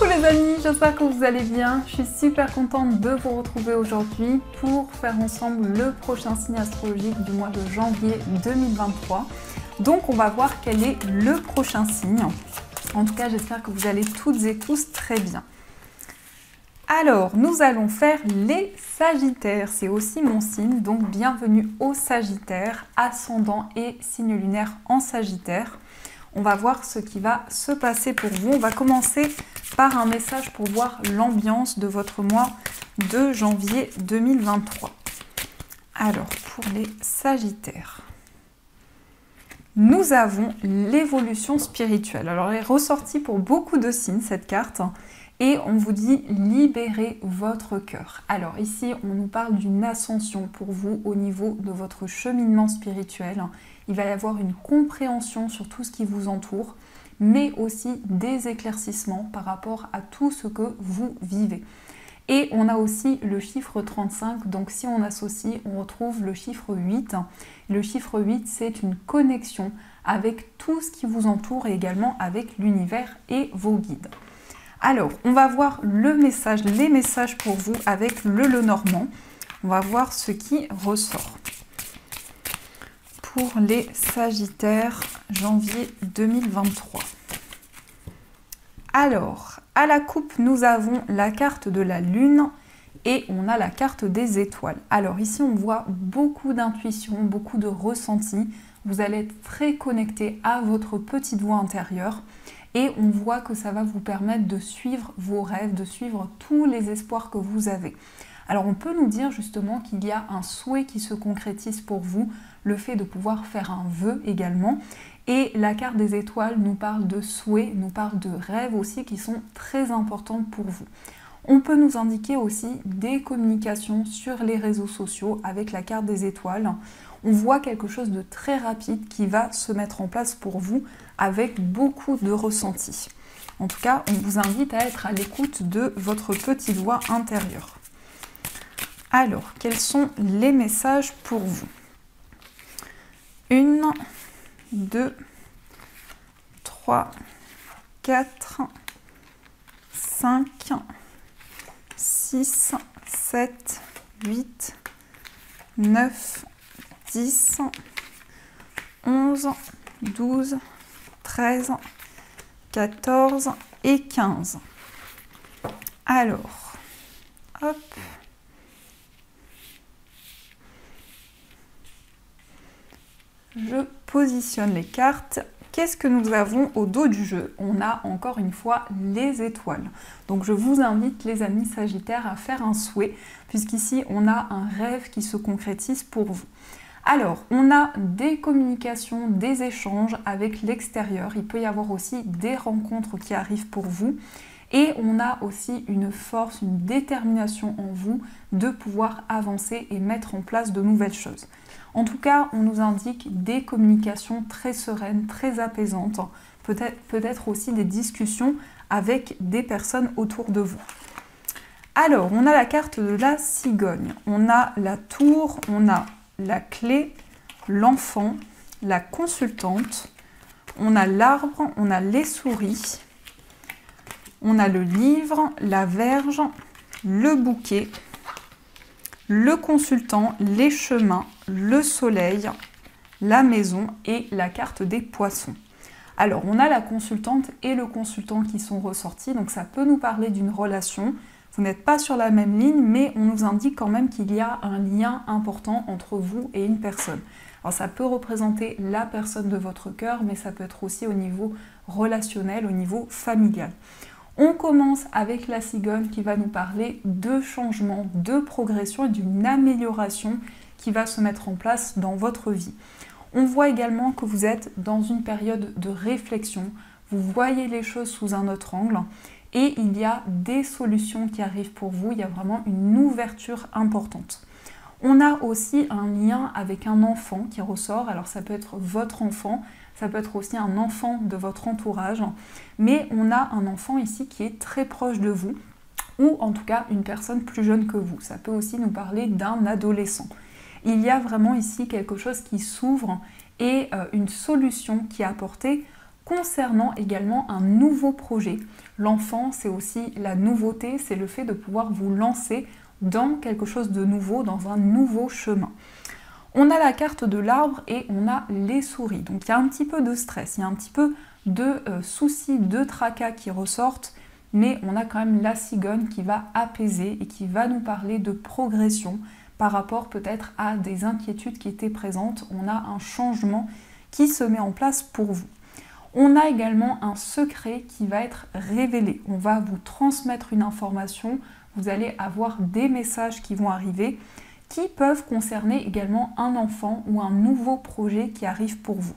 Coucou les amis, j'espère que vous allez bien. Je suis super contente de vous retrouver aujourd'hui pour faire ensemble le prochain signe astrologique du mois de janvier 2023. Donc on va voir quel est le prochain signe. En tout cas, j'espère que vous allez toutes et tous très bien. Alors, nous allons faire les Sagittaires. C'est aussi mon signe, donc bienvenue aux Sagittaires, ascendant et signe lunaire en Sagittaire. On va voir ce qui va se passer pour vous. On va commencer par un message pour voir l'ambiance de votre mois de janvier 2023. Alors, pour les Sagittaires, nous avons l'évolution spirituelle. Alors, elle est ressortie pour beaucoup de signes, cette carte. Et on vous dit libérez votre cœur. Alors ici, on nous parle d'une ascension pour vous au niveau de votre cheminement spirituel. Il va y avoir une compréhension sur tout ce qui vous entoure, mais aussi des éclaircissements par rapport à tout ce que vous vivez. Et on a aussi le chiffre 35, donc si on associe, on retrouve le chiffre 8. Le chiffre 8, c'est une connexion avec tout ce qui vous entoure et également avec l'univers et vos guides. Alors, on va voir les messages pour vous avec le Lenormand. On va voir ce qui ressort. Pour les Sagittaires, janvier 2023. Alors, à la coupe, nous avons la carte de la Lune et on a la carte des étoiles. Alors ici, on voit beaucoup d'intuition, beaucoup de ressenti. Vous allez être très connecté à votre petite voix intérieure. Et on voit que ça va vous permettre de suivre vos rêves, de suivre tous les espoirs que vous avez. Alors on peut nous dire justement qu'il y a un souhait qui se concrétise pour vous, le fait de pouvoir faire un vœu également. Et la carte des étoiles nous parle de souhaits, nous parle de rêves aussi qui sont très importants pour vous. On peut nous indiquer aussi des communications sur les réseaux sociaux avec la carte des étoiles. On voit quelque chose de très rapide qui va se mettre en place pour vous avec beaucoup de ressenti. En tout cas, on vous invite à être à l'écoute de votre petite voix intérieure. Alors, quels sont les messages pour vous? 1, 2, 3, 4, 5, 6, 7, 8, 9, 10, 11, 12, 13, 14 et 15. Alors, hop. Je positionne les cartes. Qu'est-ce que nous avons au dos du jeu? On a encore une fois les étoiles. Donc je vous invite les amis Sagittaires à faire un souhait, puisqu'ici on a un rêve qui se concrétise pour vous. Alors, on a des communications, des échanges avec l'extérieur. Il peut y avoir aussi des rencontres qui arrivent pour vous. Et on a aussi une force, une détermination en vous de pouvoir avancer et mettre en place de nouvelles choses. En tout cas, on nous indique des communications très sereines, très apaisantes. Peut-être aussi des discussions avec des personnes autour de vous. Alors, on a la carte de la cigogne. On a la tour, on a la clé, l'enfant, la consultante, on a l'arbre, on a les souris, on a le livre, la verge, le bouquet, le consultant, les chemins, le soleil, la maison et la carte des poissons. Alors, on a la consultante et le consultant qui sont ressortis, donc ça peut nous parler d'une relation. Vous n'êtes pas sur la même ligne, mais on nous indique quand même qu'il y a un lien important entre vous et une personne. Alors ça peut représenter la personne de votre cœur, mais ça peut être aussi au niveau relationnel, au niveau familial. On commence avec la cigogne qui va nous parler de changement, de progression et d'une amélioration qui va se mettre en place dans votre vie. On voit également que vous êtes dans une période de réflexion, vous voyez les choses sous un autre angle. Et il y a des solutions qui arrivent pour vous, il y a vraiment une ouverture importante. On a aussi un lien avec un enfant qui ressort, alors ça peut être votre enfant, ça peut être aussi un enfant de votre entourage, mais on a un enfant ici qui est très proche de vous, ou en tout cas une personne plus jeune que vous. Ça peut aussi nous parler d'un adolescent. Il y a vraiment ici quelque chose qui s'ouvre et une solution qui est apportée concernant également un nouveau projet. L'enfant, c'est aussi la nouveauté, c'est le fait de pouvoir vous lancer dans quelque chose de nouveau, dans un nouveau chemin. On a la carte de l'arbre et on a les souris. Donc il y a un petit peu de stress, il y a un petit peu de soucis, de tracas qui ressortent, mais on a quand même la cigogne qui va apaiser et qui va nous parler de progression par rapport peut-être à des inquiétudes qui étaient présentes. On a un changement qui se met en place pour vous. On a également un secret qui va être révélé. On va vous transmettre une information, vous allez avoir des messages qui vont arriver qui peuvent concerner également un enfant ou un nouveau projet qui arrive pour vous.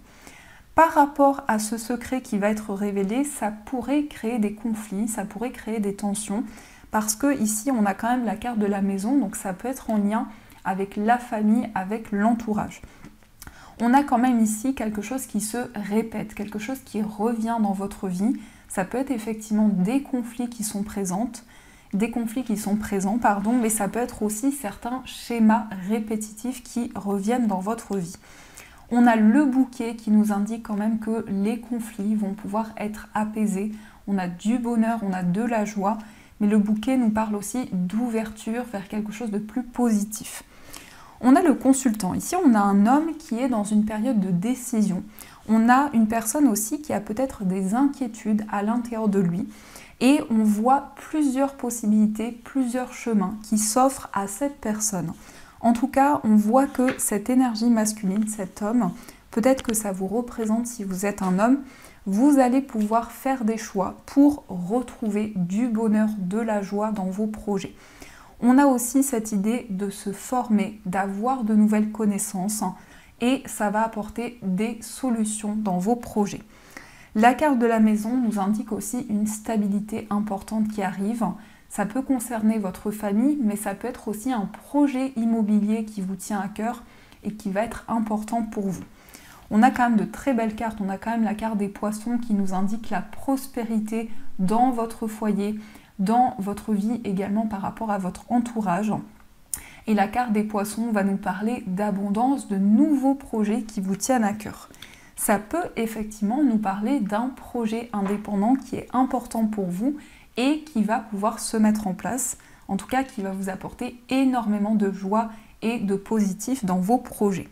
Par rapport à ce secret qui va être révélé, ça pourrait créer des conflits, ça pourrait créer des tensions, parce que ici on a quand même la carte de la maison, donc ça peut être en lien avec la famille, avec l'entourage. On a quand même ici quelque chose qui se répète, quelque chose qui revient dans votre vie. Ça peut être effectivement des conflits qui sont présents, mais ça peut être aussi certains schémas répétitifs qui reviennent dans votre vie. On a le bouquet qui nous indique quand même que les conflits vont pouvoir être apaisés. On a du bonheur, on a de la joie, mais le bouquet nous parle aussi d'ouverture vers quelque chose de plus positif. On a le consultant. Ici, on a un homme qui est dans une période de décision. On a une personne aussi qui a peut-être des inquiétudes à l'intérieur de lui. Et on voit plusieurs possibilités, plusieurs chemins qui s'offrent à cette personne. En tout cas, on voit que cette énergie masculine, cet homme, peut-être que ça vous représente si vous êtes un homme, vous allez pouvoir faire des choix pour retrouver du bonheur, de la joie dans vos projets. On a aussi cette idée de se former, d'avoir de nouvelles connaissances et ça va apporter des solutions dans vos projets. La carte de la maison nous indique aussi une stabilité importante qui arrive. Ça peut concerner votre famille, mais ça peut être aussi un projet immobilier qui vous tient à cœur et qui va être important pour vous. On a quand même de très belles cartes. On a quand même la carte des poissons qui nous indique la prospérité dans votre foyer, dans votre vie également par rapport à votre entourage. Et la carte des poissons va nous parler d'abondance, de nouveaux projets qui vous tiennent à cœur. Ça peut effectivement nous parler d'un projet indépendant qui est important pour vous et qui va pouvoir se mettre en place, en tout cas qui va vous apporter énormément de joie et de positif dans vos projets.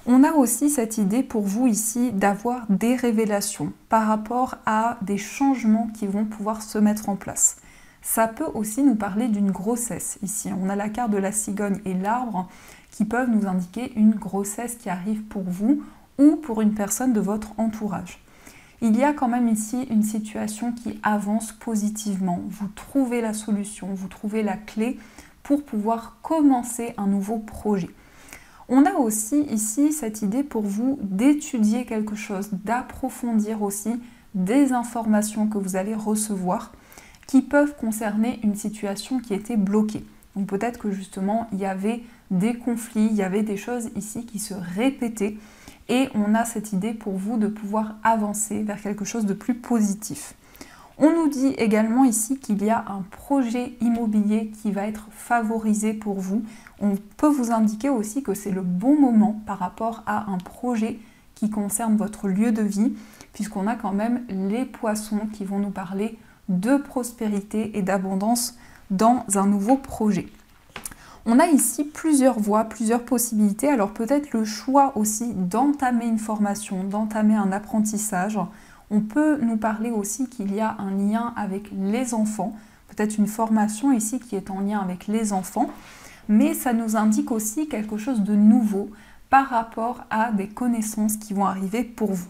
On a aussi cette idée pour vous ici d'avoir des révélations par rapport à des changements qui vont pouvoir se mettre en place. Ça peut aussi nous parler d'une grossesse. Ici, on a la carte de la cigogne et l'arbre qui peuvent nous indiquer une grossesse qui arrive pour vous ou pour une personne de votre entourage. Il y a quand même ici une situation qui avance positivement. Vous trouvez la solution, vous trouvez la clé pour pouvoir commencer un nouveau projet. On a aussi ici cette idée pour vous d'étudier quelque chose, d'approfondir aussi des informations que vous allez recevoir qui peuvent concerner une situation qui était bloquée. Donc peut-être que justement il y avait des conflits, il y avait des choses ici qui se répétaient et on a cette idée pour vous de pouvoir avancer vers quelque chose de plus positif. On nous dit également ici qu'il y a un projet immobilier qui va être favorisé pour vous. On peut vous indiquer aussi que c'est le bon moment par rapport à un projet qui concerne votre lieu de vie, puisqu'on a quand même les poissons qui vont nous parler de prospérité et d'abondance dans un nouveau projet. On a ici plusieurs voies, plusieurs possibilités. Alors peut-être le choix aussi d'entamer une formation, d'entamer un apprentissage. On peut nous parler aussi qu'il y a un lien avec les enfants, peut-être une formation ici qui est en lien avec les enfants, mais ça nous indique aussi quelque chose de nouveau par rapport à des connaissances qui vont arriver pour vous.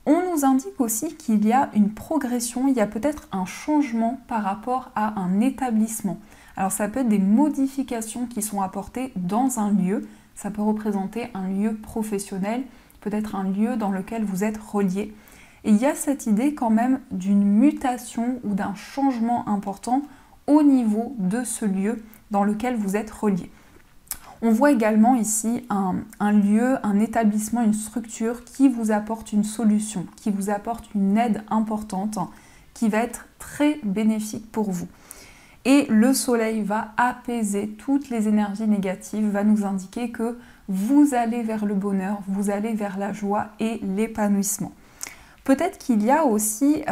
On nous indique aussi qu'il y a une progression, il y a peut-être un changement par rapport à un établissement. Alors ça peut être des modifications qui sont apportées dans un lieu, ça peut représenter un lieu professionnel, peut-être un lieu dans lequel vous êtes relié. Et il y a cette idée quand même d'une mutation ou d'un changement important au niveau de ce lieu dans lequel vous êtes relié. On voit également ici un lieu, un établissement, une structure qui vous apporte une solution, qui vous apporte une aide importante, qui va être très bénéfique pour vous. Et le soleil va apaiser toutes les énergies négatives, va nous indiquer que vous allez vers le bonheur, vous allez vers la joie et l'épanouissement. Peut-être qu'il y a aussi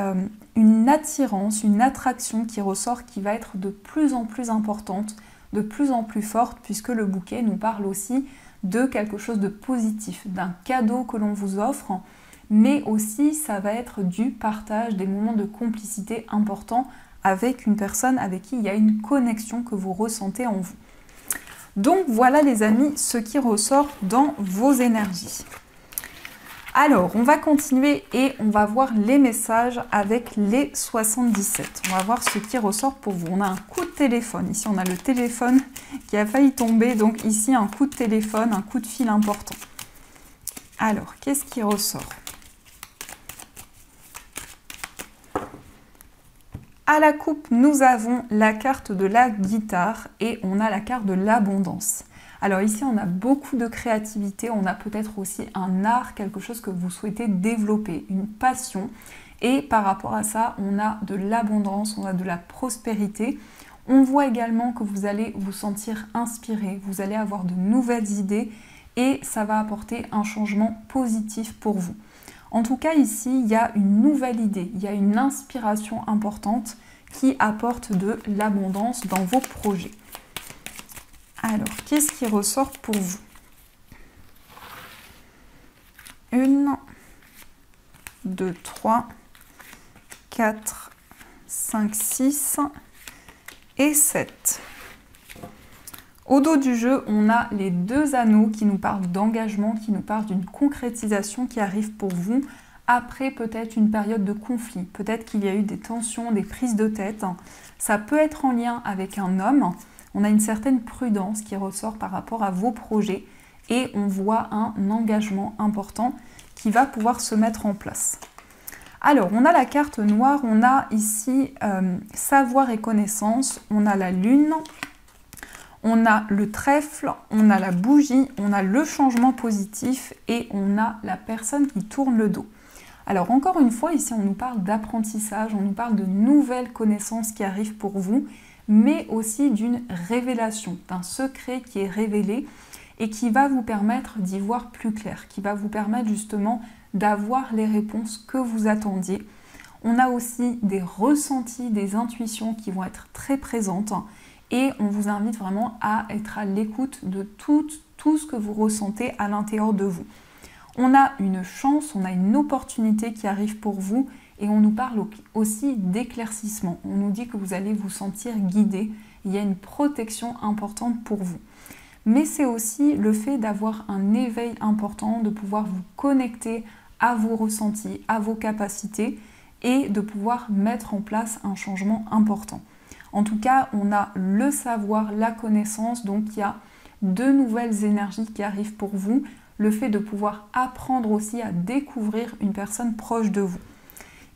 une attirance, une attraction qui ressort qui va être de plus en plus importante, de plus en plus forte, puisque le bouquet nous parle aussi de quelque chose de positif, d'un cadeau que l'on vous offre, mais aussi ça va être du partage, des moments de complicité importants avec une personne avec qui il y a une connexion que vous ressentez en vous. Donc voilà les amis, ce qui ressort dans vos énergies. Alors, on va continuer et on va voir les messages avec les 77. On va voir ce qui ressort pour vous. On a un coup de téléphone. Ici, on a le téléphone qui a failli tomber. Donc ici, un coup de téléphone, un coup de fil important. Alors, qu'est-ce qui ressort? À la coupe, nous avons la carte de la guitare et on a la carte de l'abondance. Alors ici, on a beaucoup de créativité, on a peut-être aussi un art, quelque chose que vous souhaitez développer, une passion. Et par rapport à ça, on a de l'abondance, on a de la prospérité. On voit également que vous allez vous sentir inspiré, vous allez avoir de nouvelles idées et ça va apporter un changement positif pour vous. En tout cas, ici, il y a une nouvelle idée, il y a une inspiration importante qui apporte de l'abondance dans vos projets. Alors, qu'est-ce qui ressort pour vous? 1, 2, 3, 4, 5, 6 et 7. Au dos du jeu, on a les 2 anneaux qui nous parlent d'engagement, qui nous parlent d'une concrétisation qui arrive pour vous après peut-être une période de conflit. Peut-être qu'il y a eu des tensions, des prises de tête. Ça peut être en lien avec un homme. On a une certaine prudence qui ressort par rapport à vos projets et on voit un engagement important qui va pouvoir se mettre en place. Alors, on a la carte noire, on a ici savoir et connaissance, on a la lune, on a le trèfle, on a la bougie, on a le changement positif et on a la personne qui tourne le dos. Alors encore une fois, ici on nous parle d'apprentissage, on nous parle de nouvelles connaissances qui arrivent pour vous, mais aussi d'une révélation, d'un secret qui est révélé et qui va vous permettre d'y voir plus clair, qui va vous permettre justement d'avoir les réponses que vous attendiez. On a aussi des ressentis, des intuitions qui vont être très présentes et on vous invite vraiment à être à l'écoute de tout ce que vous ressentez à l'intérieur de vous. On a une chance, on a une opportunité qui arrive pour vous et on nous parle aussi d'éclaircissement. On nous dit que vous allez vous sentir guidé, il y a une protection importante pour vous. Mais c'est aussi le fait d'avoir un éveil important, de pouvoir vous connecter à vos ressentis, à vos capacités et de pouvoir mettre en place un changement important. En tout cas, on a le savoir, la connaissance, donc il y a de nouvelles énergies qui arrivent pour vous. Le fait de pouvoir apprendre aussi à découvrir une personne proche de vous.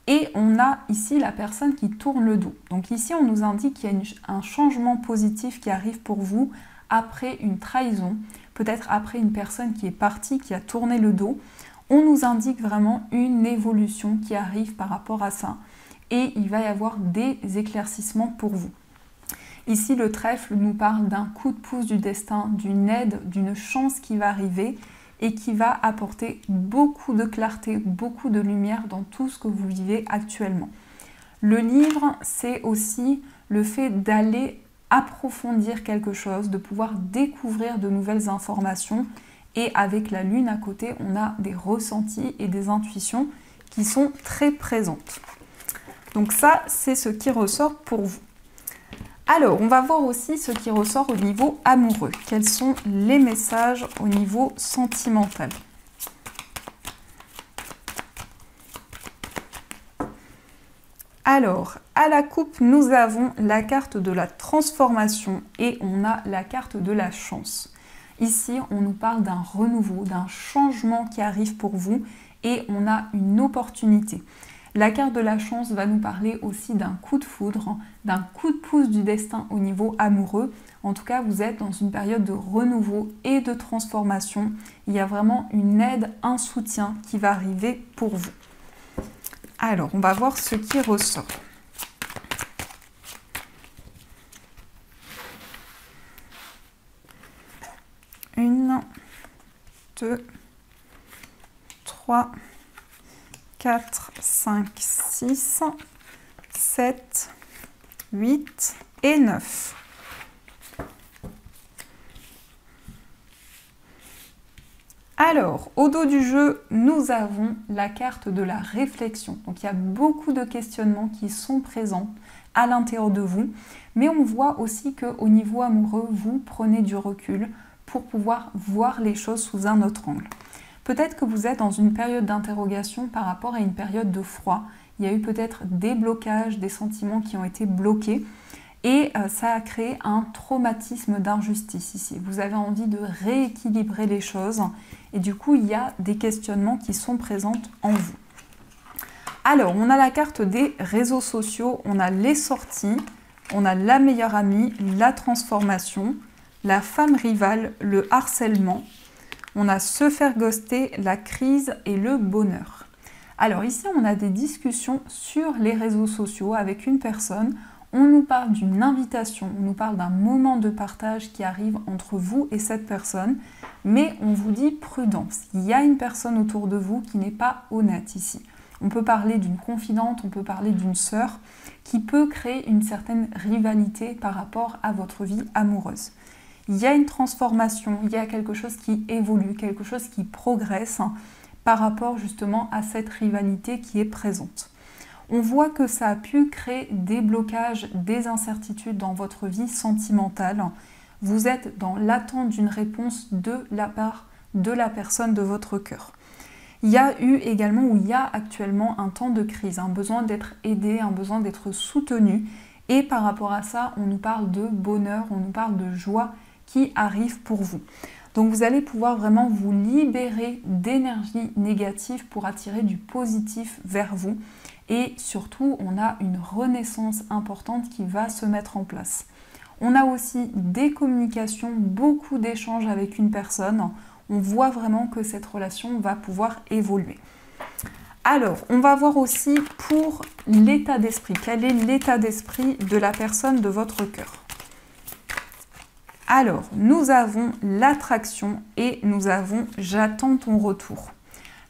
Et on a ici la personne qui tourne le dos. Donc ici, on nous indique qu'il y a un changement positif qui arrive pour vous après une trahison, peut-être après une personne qui est partie, qui a tourné le dos. On nous indique vraiment une évolution qui arrive par rapport à ça. Et il va y avoir des éclaircissements pour vous. Ici, le trèfle nous parle d'un coup de pouce du destin, d'une aide, d'une chance qui va arriver et qui va apporter beaucoup de clarté, beaucoup de lumière dans tout ce que vous vivez actuellement. Le livre, c'est aussi le fait d'aller approfondir quelque chose, de pouvoir découvrir de nouvelles informations et avec la lune à côté, on a des ressentis et des intuitions qui sont très présentes. Donc ça, c'est ce qui ressort pour vous. Alors, on va voir aussi ce qui ressort au niveau amoureux. Quels sont les messages au niveau sentimental? Alors, à la coupe, nous avons la carte de la transformation et on a la carte de la chance. Ici, on nous parle d'un renouveau, d'un changement qui arrive pour vous et on a une opportunité. La carte de la chance va nous parler aussi d'un coup de foudre, d'un coup de pouce du destin au niveau amoureux. En tout cas, vous êtes dans une période de renouveau et de transformation. Il y a vraiment une aide, un soutien qui va arriver pour vous. Alors, on va voir ce qui ressort. Une, 2, 3, 4, 5, 6, 7, 8 et 9. Alors, au dos du jeu, nous avons la carte de la réflexion. Donc, il y a beaucoup de questionnements qui sont présents à l'intérieur de vous. Mais on voit aussi qu'au niveau amoureux, vous prenez du recul pour pouvoir voir les choses sous un autre angle. Peut-être que vous êtes dans une période d'interrogation par rapport à une période de froid. Il y a eu peut-être des blocages, des sentiments qui ont été bloqués. Et ça a créé un traumatisme d'injustice ici. Vous avez envie de rééquilibrer les choses et du coup, il y a des questionnements qui sont présents en vous. Alors, on a la carte des réseaux sociaux, on a les sorties, on a la meilleure amie, la transformation, la femme rivale, le harcèlement, on a se faire ghoster, la crise et le bonheur. Alors ici, on a des discussions sur les réseaux sociaux avec une personne. On nous parle d'une invitation, on nous parle d'un moment de partage qui arrive entre vous et cette personne, mais on vous dit prudence. Il y a une personne autour de vous qui n'est pas honnête ici. On peut parler d'une confidente, on peut parler d'une sœur qui peut créer une certaine rivalité par rapport à votre vie amoureuse. Il y a une transformation, il y a quelque chose qui évolue, quelque chose qui progresse par rapport justement à cette rivalité qui est présente. On voit que ça a pu créer des blocages, des incertitudes dans votre vie sentimentale. Vous êtes dans l'attente d'une réponse de la part de la personne de votre cœur. Il y a eu également, ou il y a actuellement un temps de crise, un besoin d'être aidé, un besoin d'être soutenu. Et par rapport à ça, on nous parle de bonheur, on nous parle de joie qui arrive pour vous. Donc vous allez pouvoir vraiment vous libérer d'énergie négative pour attirer du positif vers vous. Et surtout, on a une renaissance importante qui va se mettre en place. On a aussi des communications, beaucoup d'échanges avec une personne. On voit vraiment que cette relation va pouvoir évoluer. Alors, on va voir aussi pour l'état d'esprit. Quel est l'état d'esprit de la personne de votre cœur? Alors, nous avons l'attraction et nous avons « j'attends ton retour ».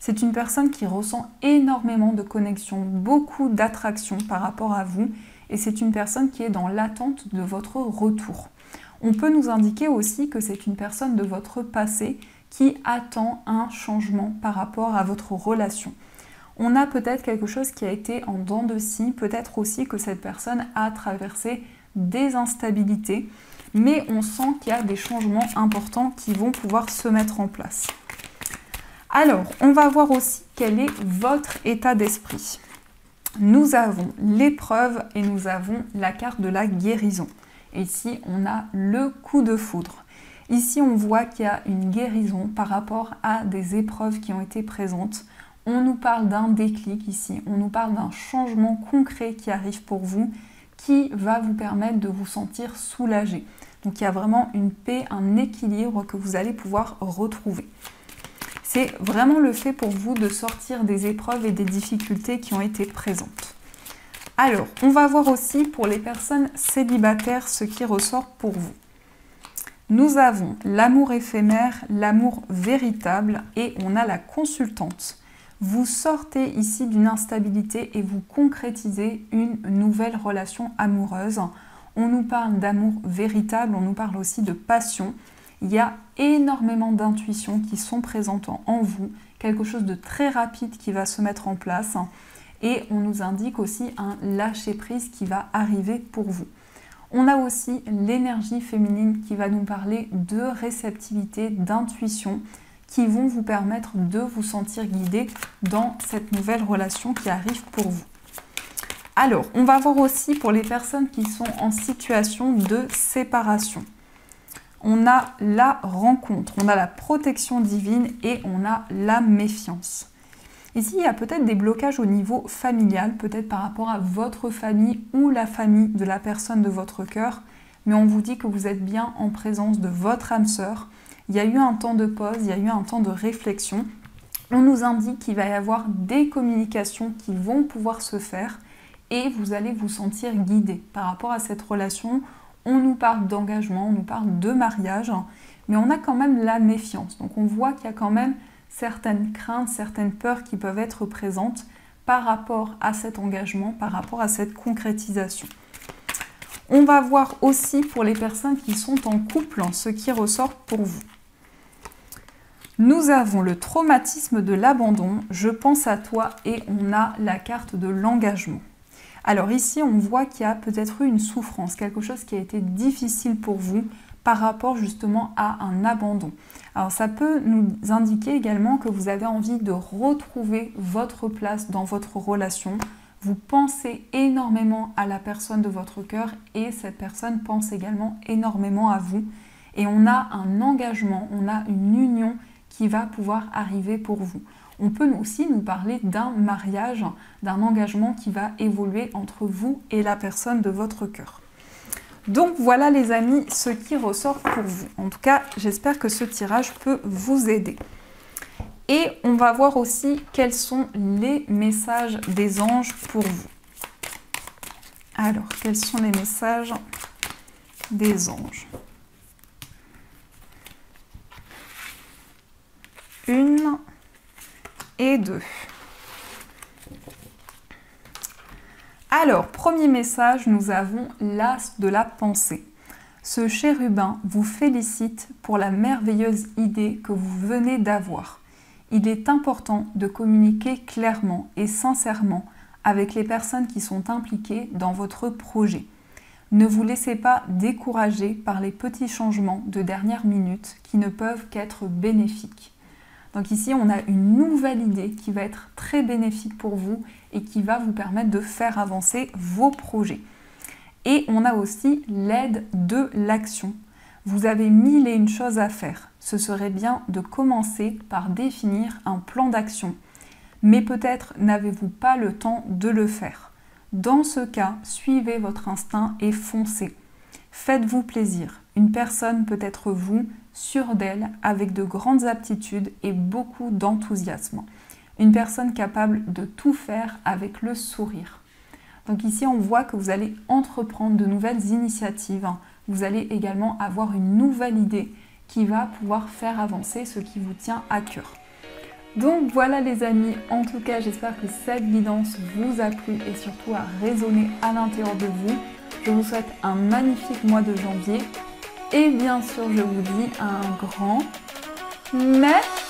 C'est une personne qui ressent énormément de connexion, beaucoup d'attraction par rapport à vous et c'est une personne qui est dans l'attente de votre retour. On peut nous indiquer aussi que c'est une personne de votre passé qui attend un changement par rapport à votre relation. On a peut-être quelque chose qui a été en dents de scie, peut-être aussi que cette personne a traversé des instabilités, mais on sent qu'il y a des changements importants qui vont pouvoir se mettre en place. Alors, on va voir aussi quel est votre état d'esprit. Nous avons l'épreuve et nous avons la carte de la guérison. Et ici, on a le coup de foudre. Ici, on voit qu'il y a une guérison par rapport à des épreuves qui ont été présentes. On nous parle d'un déclic ici, on nous parle d'un changement concret qui arrive pour vous, qui va vous permettre de vous sentir soulagé. Donc, il y a vraiment une paix, un équilibre que vous allez pouvoir retrouver. C'est vraiment le fait pour vous de sortir des épreuves et des difficultés qui ont été présentes. Alors, on va voir aussi pour les personnes célibataires ce qui ressort pour vous. Nous avons l'amour éphémère, l'amour véritable et on a la consultante. Vous sortez ici d'une instabilité et vous concrétisez une nouvelle relation amoureuse. On nous parle d'amour véritable, on nous parle aussi de passion. Il y a énormément d'intuitions qui sont présentes en vous, quelque chose de très rapide qui va se mettre en place et on nous indique aussi un lâcher-prise qui va arriver pour vous. On a aussi l'énergie féminine qui va nous parler de réceptivité, d'intuition, qui vont vous permettre de vous sentir guidé dans cette nouvelle relation qui arrive pour vous. Alors, on va voir aussi pour les personnes qui sont en situation de séparation. On a la rencontre, on a la protection divine et on a la méfiance. Ici, il y a peut-être des blocages au niveau familial, peut-être par rapport à votre famille ou la famille de la personne de votre cœur, mais on vous dit que vous êtes bien en présence de votre âme sœur. Il y a eu un temps de pause, il y a eu un temps de réflexion. On nous indique qu'il va y avoir des communications qui vont pouvoir se faire et vous allez vous sentir guidé par rapport à cette relation. On nous parle d'engagement, on nous parle de mariage, mais on a quand même la méfiance. Donc on voit qu'il y a quand même certaines craintes, certaines peurs qui peuvent être présentes par rapport à cet engagement, par rapport à cette concrétisation. On va voir aussi pour les personnes qui sont en couple ce qui ressort pour vous. Nous avons le traumatisme de l'abandon, je pense à toi et on a la carte de l'engagement. Alors ici, on voit qu'il y a peut-être eu une souffrance, quelque chose qui a été difficile pour vous par rapport justement à un abandon. Alors ça peut nous indiquer également que vous avez envie de retrouver votre place dans votre relation. Vous pensez énormément à la personne de votre cœur et cette personne pense également énormément à vous. Et on a un engagement, on a une union qui va pouvoir arriver pour vous. On peut aussi nous parler d'un mariage, d'un engagement qui va évoluer entre vous et la personne de votre cœur. Donc voilà les amis, ce qui ressort pour vous. En tout cas, j'espère que ce tirage peut vous aider. Et on va voir aussi quels sont les messages des anges pour vous. Alors, quels sont les messages des anges ? Une et deux. Alors, premier message, nous avons l'as de la pensée. Ce chérubin vous félicite pour la merveilleuse idée que vous venez d'avoir. Il est important de communiquer clairement et sincèrement avec les personnes qui sont impliquées dans votre projet. Ne vous laissez pas décourager par les petits changements de dernière minute qui ne peuvent qu'être bénéfiques. Donc ici, on a une nouvelle idée qui va être très bénéfique pour vous et qui va vous permettre de faire avancer vos projets. Et on a aussi l'aide de l'action. Vous avez 1001 choses à faire. Ce serait bien de commencer par définir un plan d'action. Mais peut-être n'avez-vous pas le temps de le faire. Dans ce cas, suivez votre instinct et foncez. Faites-vous plaisir. Une personne peut être vous, sûre d'elle, avec de grandes aptitudes et beaucoup d'enthousiasme. Une personne capable de tout faire avec le sourire. Donc ici, on voit que vous allez entreprendre de nouvelles initiatives. Vous allez également avoir une nouvelle idée qui va pouvoir faire avancer ce qui vous tient à cœur. Donc voilà les amis, en tout cas, j'espère que cette guidance vous a plu et surtout a résonné à l'intérieur de vous. Je vous souhaite un magnifique mois de janvier et bien sûr, je vous dis un grand merci.